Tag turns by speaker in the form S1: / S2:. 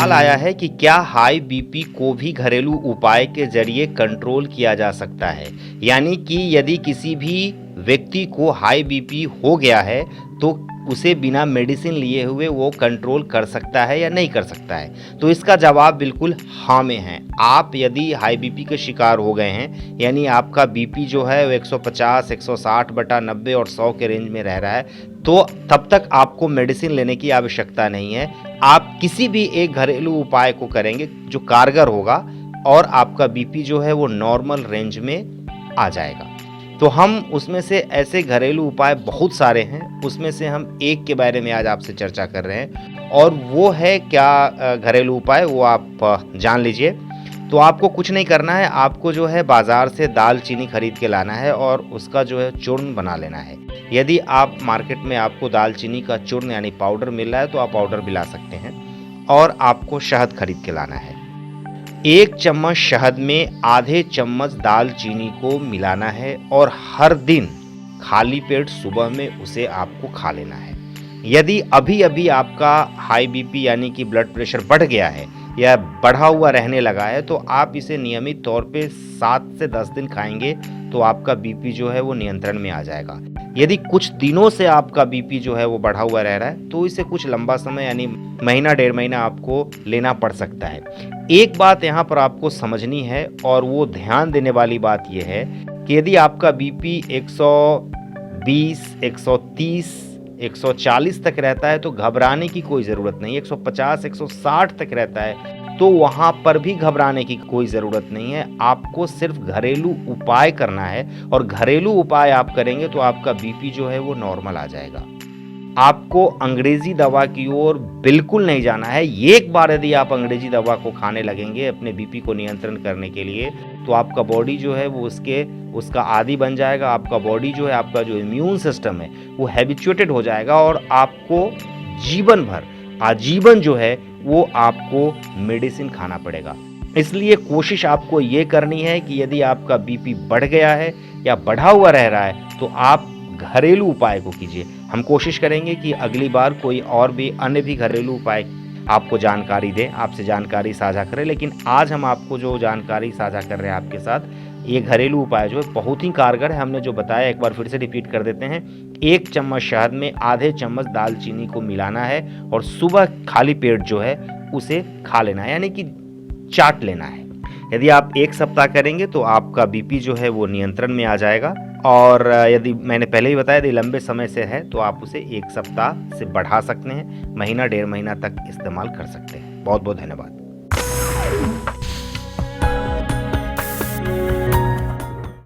S1: सवाल आया है कि क्या हाई बीपी को भी घरेलू उपाय के ज़रिए कंट्रोल किया जा सकता है? यानी कि यदि किसी भी व्यक्ति को हाई बीपी हो गया है, तो उसे बिना मेडिसिन लिए हुए वो कंट्रोल कर सकता है या नहीं कर सकता है? तो इसका जवाब बिल्कुल हाँ में है। आप यदि हाई बीपी के शिकार हो गए हैं, यानी आपका बीपी जो है वो 150, 160/90 और 100 के रेंज में रह रहा है, तो तब तक आपको मेडिसिन लेने की आवश्यकता नहीं है। आप किसी भी एक घरेलू उपाय को करेंगे जो कारगर होगा और आपका बीपी जो है वो नॉर्मल रेंज में आ जाएगा। तो हम उसमें से ऐसे घरेलू उपाय बहुत सारे हैं, उसमें से हम एक के बारे में आज आपसे चर्चा कर रहे हैं और वो है क्या घरेलू उपाय, वो आप जान लीजिए। तो आपको कुछ नहीं करना है, आपको जो है बाज़ार से दालचीनी खरीद के लाना है और उसका जो है चूर्ण बना लेना है। यदि आप मार्केट में आपको दालचीनी का चूर्ण यानी पाउडर मिल रहा है तो आप पाउडर भी ला सकते हैं और आपको शहद खरीद के लाना है। 1 चम्मच शहद में आधे चम्मच दालचीनी को मिलाना है और हर दिन खाली पेट सुबह में उसे आपको खा लेना है। यदि अभी-अभी आपका हाई बीपी यानी कि ब्लड प्रेशर बढ़ गया है या बढ़ा हुआ रहने लगा है, तो आप इसे नियमित तौर पे 7 से 10 दिन खाएँगे तो आपका बीपी जो है वो नियंत्रण में आ जाएगा। यदि कुछ दिनों से आपका बीपी जो है वो बढ़ा हुआ रह रहा है, तो इसे कुछ लंबा समय यानी महीना, डेढ़ महीना आपको लेना पड़ सकता है। एक बात यहाँ पर आपको समझनी है और वो ध्यान देने वाली बात ये है कि यदि आपका बीपी 120, 130, 140 तक रहता है तो घबराने की कोई ज़रूरत नहीं है। 150, 160 तक रहता है तो वहाँ पर भी घबराने की कोई ज़रूरत नहीं है। आपको सिर्फ घरेलू उपाय करना है और घरेलू उपाय आप करेंगे तो आपका बीपी जो है वो नॉर्मल आ जाएगा। आपको अंग्रेज़ी दवा की ओर बिल्कुल नहीं जाना है। एक बार यदि आप अंग्रेज़ी दवा को खाने लगेंगे अपने बीपी को नियंत्रण करने के लिए, तो आपका बॉडी जो है वो उसका आदी बन जाएगा। आपका बॉडी जो है, आपका जो इम्यून सिस्टम है, वो हैबिचुएटेड हो जाएगा और आपको जीवन भर, आजीवन जो है वो आपको मेडिसिन खाना पड़ेगा। इसलिए कोशिश आपको ये करनी है कि यदि आपका बीपी बढ़ गया है या बढ़ा हुआ रह रहा है, तो आप घरेलू उपाय को कीजिए। हम कोशिश करेंगे कि अगली बार कोई और भी अन्य भी घरेलू उपाय आपको जानकारी दें, आपसे जानकारी साझा करें। लेकिन आज हम आपको जो जानकारी साझा कर रहे हैं आपके साथ, ये घरेलू उपाय जो है बहुत ही कारगर है। हमने जो बताया एक बार फिर से रिपीट कर देते हैं। 1 चम्मच शहद में आधे चम्मच दालचीनी को मिलाना है और सुबह खाली पेट जो है उसे खा लेना है, यानी कि चाट लेना है। यदि आप 1 सप्ताह करेंगे तो आपका बीपी जो है वो नियंत्रण में आ जाएगा और यदि मैंने पहले ही बताया, यदि लंबे समय से है तो आप उसे 1 सप्ताह से बढ़ा सकते हैं, महीना, डेढ़ महीना तक इस्तेमाल कर सकते हैं। बहुत बहुत धन्यवाद।